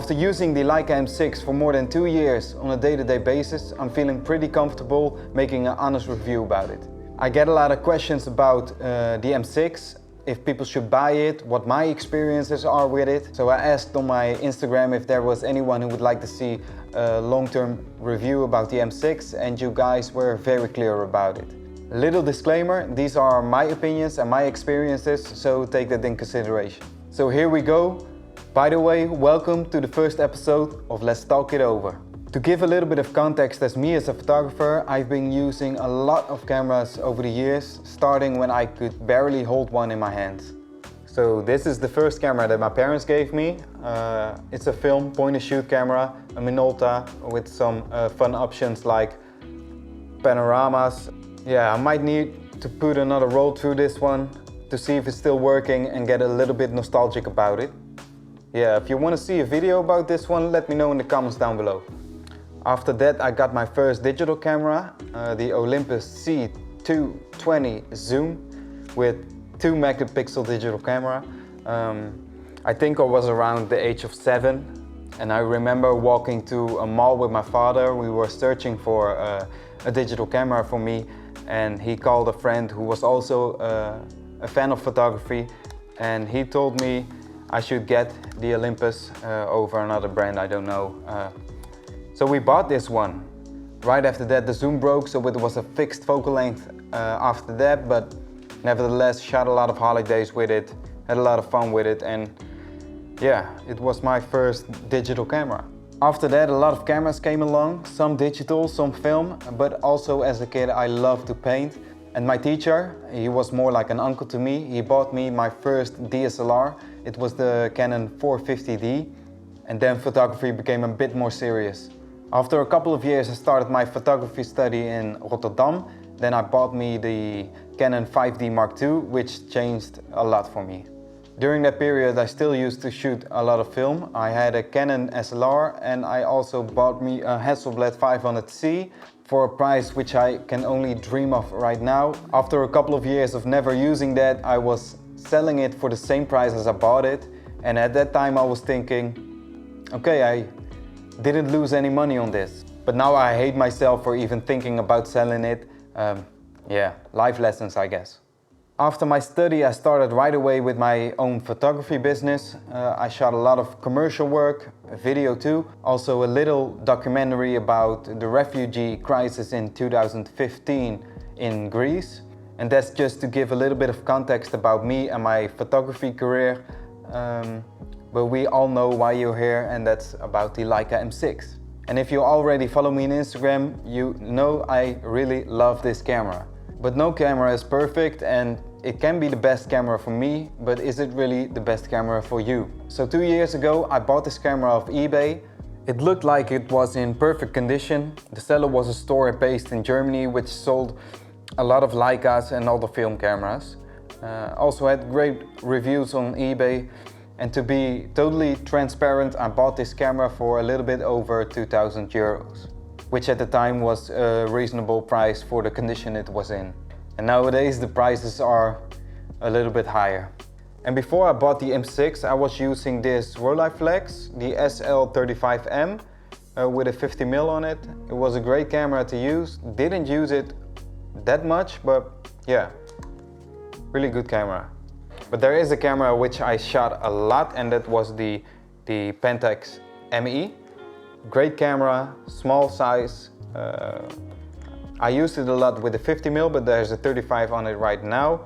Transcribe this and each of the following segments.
After using the Leica M6 for more than 2 years on a day-to-day basis, I'm feeling pretty comfortable making an honest review about it. I get a lot of questions about the M6, if people should buy it, what my experiences are with it. So I asked on my Instagram if there was anyone who would like to see a long-term review about the M6, and you guys were very clear about it. A little disclaimer, these are my opinions and my experiences, so take that in consideration. So here we go. By the way, welcome to the first episode of Let's Talk It Over. To give a little bit of context, as me as a photographer, I've been using a lot of cameras over the years, starting when I could barely hold one in my hands. So this is the first camera that my parents gave me. It's a film point-and-shoot camera, a Minolta with some fun options like panoramas. Yeah, I might need to put another roll through this one to see if it's still working and get a little bit nostalgic about it. Yeah, if you want to see a video about this one, let me know in the comments down below. After that, I got my first digital camera, the Olympus C220 Zoom with 2 megapixel digital camera. I think I was around the age of 7, and I remember walking to a mall with my father. We were searching for a digital camera for me, and he called a friend who was also a fan of photography, and he told me I should get the Olympus over another brand, I don't know. So we bought this one. Right after that the zoom broke, so it was a fixed focal length after that, but nevertheless shot a lot of holidays with it, had a lot of fun with it, and yeah, it was my first digital camera. After that a lot of cameras came along, some digital, some film, but also as a kid I loved to paint. And my teacher, he was more like an uncle to me, he bought me my first DSLR. It was the Canon 450D, and then photography became a bit more serious. After a couple of years I started my photography study in Rotterdam. Then I bought me the Canon 5D Mark II, which changed a lot for me. During that period I still used to shoot a lot of film. I had a Canon SLR, and I also bought me a Hasselblad 500C for a price which I can only dream of right now. After a couple of years of never using that, I was selling it for the same price as I bought it, and at that time I was thinking, okay, I didn't lose any money on this. But now I hate myself for even thinking about selling it. Yeah, life lessons, I guess. After my study I started right away with my own photography business. I shot a lot of commercial work, video too, also a little documentary about the refugee crisis in 2015 in Greece. And that's just to give a little bit of context about me and my photography career. But we all know why you're here, and that's about the Leica M6. And if you already follow me on Instagram, you know I really love this camera. But no camera is perfect, and it can be the best camera for me, but is it really the best camera for you? So 2 years ago I bought this camera off eBay. It looked like it was in perfect condition. The seller was a store based in Germany which sold a lot of Leicas and other film cameras. Also had great reviews on eBay, and to be totally transparent, I bought this camera for a little bit over 2,000 euros, which at the time was a reasonable price for the condition it was in. And nowadays the prices are a little bit higher. And before I bought the M6 I was using this Rolleiflex, the SL35M with a 50mm on it. It was a great camera to use, didn't use it that much, but yeah, really good camera. But there is a camera which I shot a lot, and that was the Pentax ME. Great camera, small size. I used it a lot with the 50mm, but there's a 35 on it right now.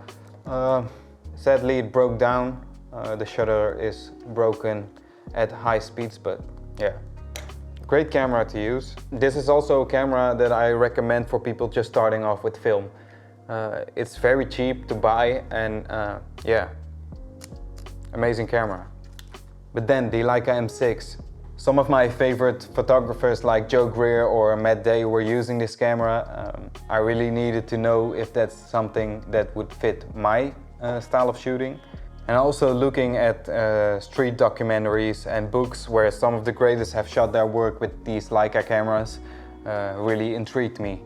Sadly it broke down. The shutter is broken at high speeds, but yeah. Great camera to use. This is also a camera that I recommend for people just starting off with film. It's very cheap to buy, and yeah, amazing camera. But then the Leica M6. Some of my favorite photographers like Joe Greer or Matt Day were using this camera. I really needed to know if that's something that would fit my style of shooting. And also looking at street documentaries and books where some of the greatest have shot their work with these Leica cameras really intrigued me.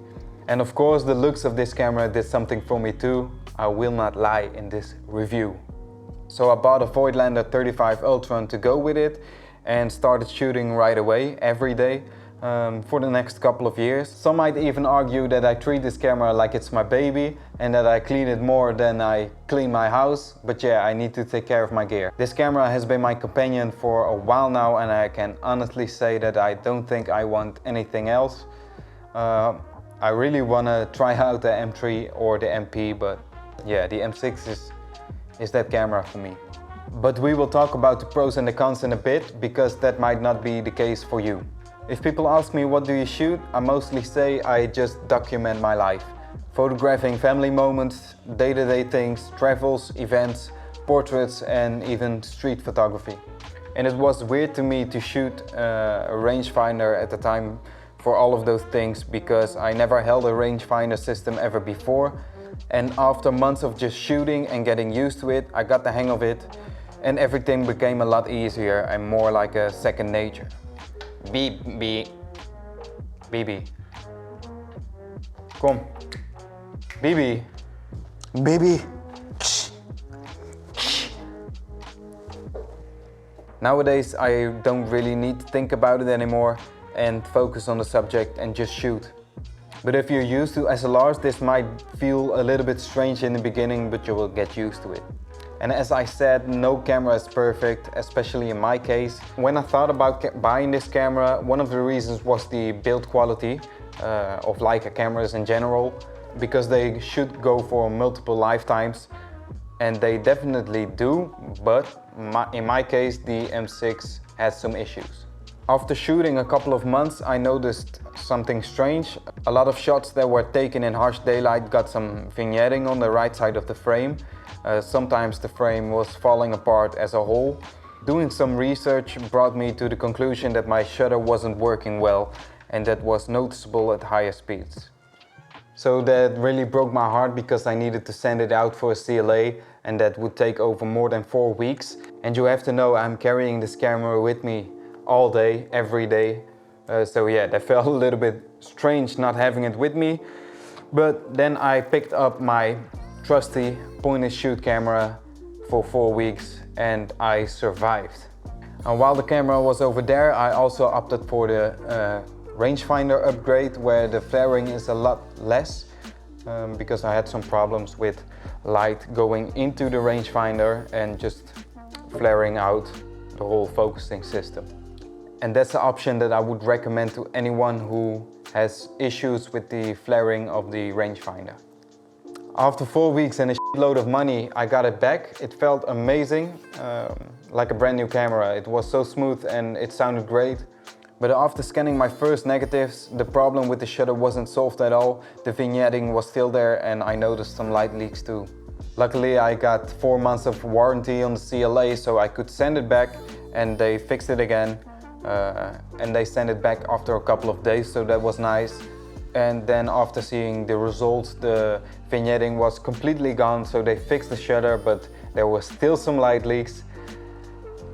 And of course the looks of this camera did something for me too. I will not lie in this review. So I bought a Voigtlander 35 Ultron to go with it, and started shooting right away, every day, for the next couple of years. Some might even argue that I treat this camera like it's my baby and that I clean it more than I clean my house, but yeah, I need to take care of my gear. This camera has been my companion for a while now, and I can honestly say that I don't think I want anything else. I really want to try out the M3 or the MP, but yeah, the M6 is that camera for me. But we will talk about the pros and the cons in a bit, because that might not be the case for you. If people ask me what do you shoot, I mostly say I just document my life. Photographing family moments, day-to-day things, travels, events, portraits and even street photography. And it was weird to me to shoot a rangefinder at the time for all of those things, because I never held a rangefinder system ever before. And after months of just shooting and getting used to it, I got the hang of it and everything became a lot easier and more like a second nature. Bibi. Kom. Bibi. Baby. Nowadays I don't really need to think about it anymore and focus on the subject and just shoot. But if you're used to SLRs, this might feel a little bit strange in the beginning, but you will get used to it. And as I said, no camera is perfect, especially in my case. When I thought about buying this camera, one of the reasons was the build quality of Leica cameras in general, because they should go for multiple lifetimes, and they definitely do, but in my case the M6 has some issues. After shooting a couple of months, I noticed something strange. A lot of shots that were taken in harsh daylight got some vignetting on the right side of the frame. Sometimes the frame was falling apart as a whole. Doing some research brought me to the conclusion that my shutter wasn't working well, and that was noticeable at higher speeds. So that really broke my heart, because I needed to send it out for a CLA, and that would take over more than 4 weeks. And you have to know, I'm carrying this camera with me all day, every day. So yeah, that felt a little bit strange not having it with me. But then I picked up my trusty point and shoot camera for 4 weeks and I survived. And while the camera was over there, I also opted for the rangefinder upgrade, where the flaring is a lot less, because I had some problems with light going into the rangefinder and just flaring out the whole focusing system. And that's the option that I would recommend to anyone who has issues with the flaring of the rangefinder. After 4 weeks and a shitload of money, I got it back. It felt amazing, like a brand new camera. It was so smooth and it sounded great. But after scanning my first negatives, the problem with the shutter wasn't solved at all. The vignetting was still there and I noticed some light leaks too. Luckily I got 4 months of warranty on the CLA, so I could send it back and they fixed it again. And they sent it back after a couple of days, so that was nice. And then after seeing the results, the vignetting was completely gone, so they fixed the shutter, but there was still some light leaks.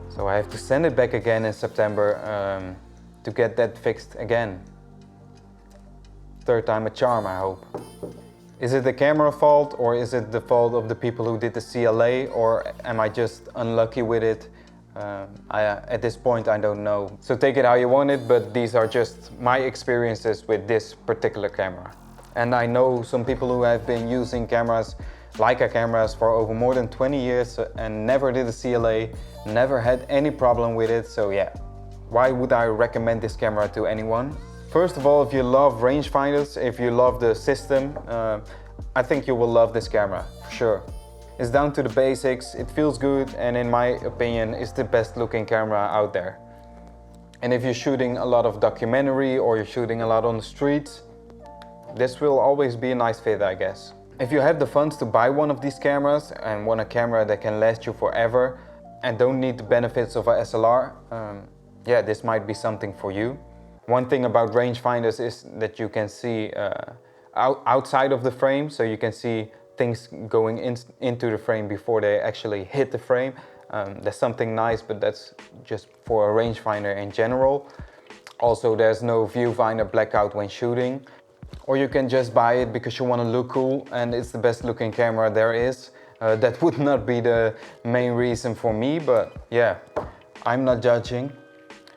So I have to send it back again in September to get that fixed again. Third time a charm, I hope. Is it the camera fault, or is it the fault of the people who did the CLA, or am I just unlucky with it? At this point I don't know. So take it how you want it, but these are just my experiences with this particular camera. And I know some people who have been using cameras, Leica cameras, for over more than 20 years and never did a CLA, never had any problem with it, so yeah. Why would I recommend this camera to anyone? First of all, if you love rangefinders, if you love the system, I think you will love this camera, for sure. It's down to the basics, it feels good, and in my opinion, it's the best looking camera out there. And if you're shooting a lot of documentary or you're shooting a lot on the streets, this will always be a nice fit, I guess. If you have the funds to buy one of these cameras and want a camera that can last you forever and don't need the benefits of a SLR, yeah, this might be something for you. One thing about rangefinders is that you can see outside of the frame, so you can see things going into the frame before they actually hit the frame. That's something nice, but that's just for a rangefinder in general. Also, there's no viewfinder blackout when shooting. Or you can just buy it because you want to look cool and it's the best looking camera there is. That would not be the main reason for me, but yeah, I'm not judging.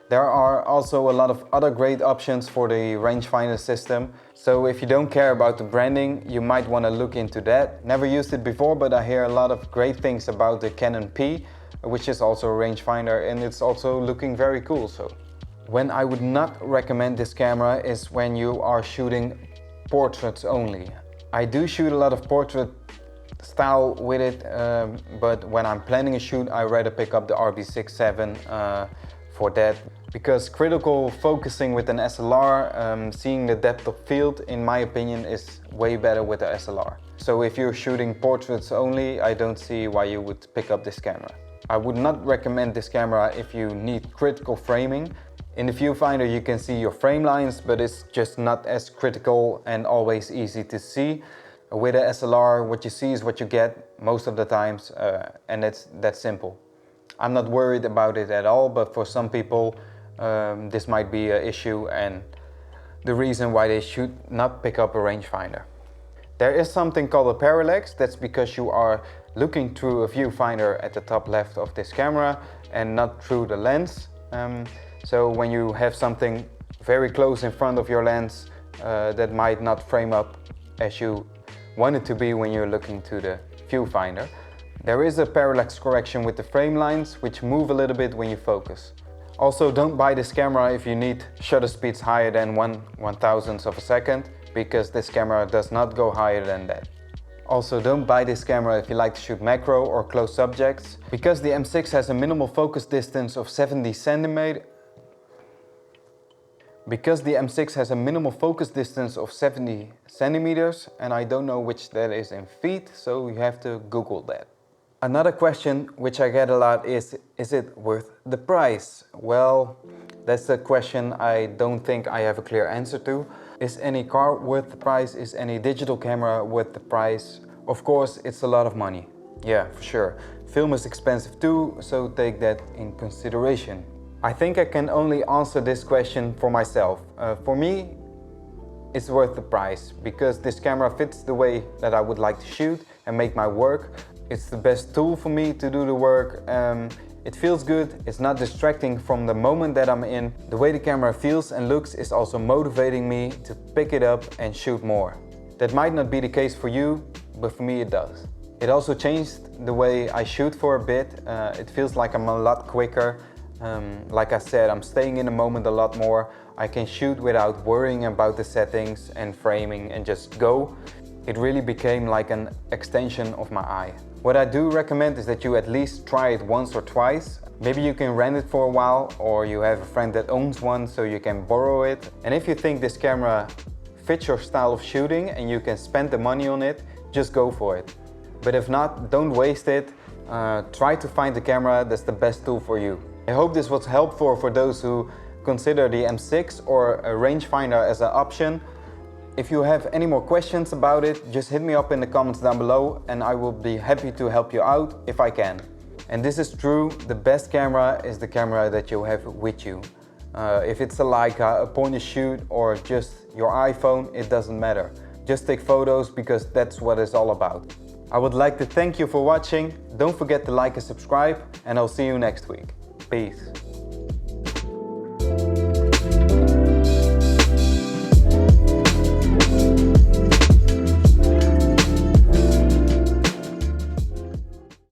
There are also a lot of other great options for the rangefinder system. So if you don't care about the branding, you might want to look into that. Never used it before, but I hear a lot of great things about the Canon P, which is also a rangefinder, and it's also looking very cool. So when I would not recommend this camera is when you are shooting portraits only. I do shoot a lot of portrait style with it, but when I'm planning a shoot, I rather pick up the RB67 for that, because critical focusing with an SLR, seeing the depth of field, in my opinion, is way better with the SLR. So if you're shooting portraits only, I don't see why you would pick up this camera. I would not recommend this camera if you need critical framing. In the viewfinder you can see your frame lines, but it's just not as critical and always easy to see. With a SLR, what you see is what you get most of the times, and that's simple. I'm not worried about it at all, but for some people this might be an issue and the reason why they should not pick up a rangefinder. There is something called a parallax. That's because you are looking through a viewfinder at the top left of this camera and not through the lens. So when you have something very close in front of your lens, that might not frame up as you want it to be when you're looking to the viewfinder. There is a parallax correction with the frame lines, which move a little bit when you focus. Also, don't buy this camera if you need shutter speeds higher than 1/1000th of a second, because this camera does not go higher than that. Also, don't buy this camera if you like to shoot macro or close subjects, because the M6 has a minimal focus distance of 70 centimeters. Because the M6 has a minimal focus distance of 70 centimeters, and I don't know which that is in feet, so you have to Google that. Another question which I get a lot is it worth the price? Well, that's a question I don't think I have a clear answer to. Is any car worth the price? Is any digital camera worth the price? Of course, it's a lot of money. Yeah, for sure. Film is expensive too, so take that in consideration. I think I can only answer this question for myself. For me, it's worth the price, because this camera fits the way that I would like to shoot and make my work. It's the best tool for me to do the work. It feels good, it's not distracting from the moment that I'm in. The way the camera feels and looks is also motivating me to pick it up and shoot more. That might not be the case for you, but for me it does. It also changed the way I shoot for a bit. It feels like I'm a lot quicker. Like I said, I'm staying in the moment a lot more. I can shoot without worrying about the settings and framing and just go. It really became like an extension of my eye. What I do recommend is that you at least try it once or twice. Maybe you can rent it for a while, or you have a friend that owns one so you can borrow it. And if you think this camera fits your style of shooting and you can spend the money on it, just go for it. But if not, don't waste it. Try to find the camera that's the best tool for you. I hope this was helpful for those who consider the M6 or a rangefinder as an option. If you have any more questions about it, just hit me up in the comments down below and I will be happy to help you out if I can. And this is true, the best camera is the camera that you have with you. If it's a Leica, a point and shoot, or just your iPhone, it doesn't matter. Just take photos, because that's what it's all about. I would like to thank you for watching. Don't forget to like and subscribe, and I'll see you next week. Peace.